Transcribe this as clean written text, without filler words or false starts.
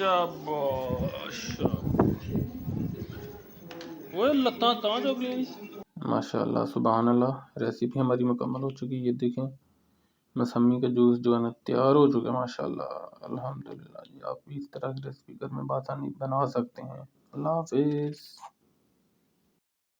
शाबाश वो लता जो माशाल्लाह सुबहान अल्लाह। रेसिपी हमारी मुकम्मल हो चुकी है, ये देखें मौसमी का जूस जो है ना तैयार हो चुका है माशाल्लाह। अल्हम्दुलिल्लाह जी, आप भी इस तरह की रेसिपी घर में बसानी बना सकते हैं। अल्लाह हाफिज़।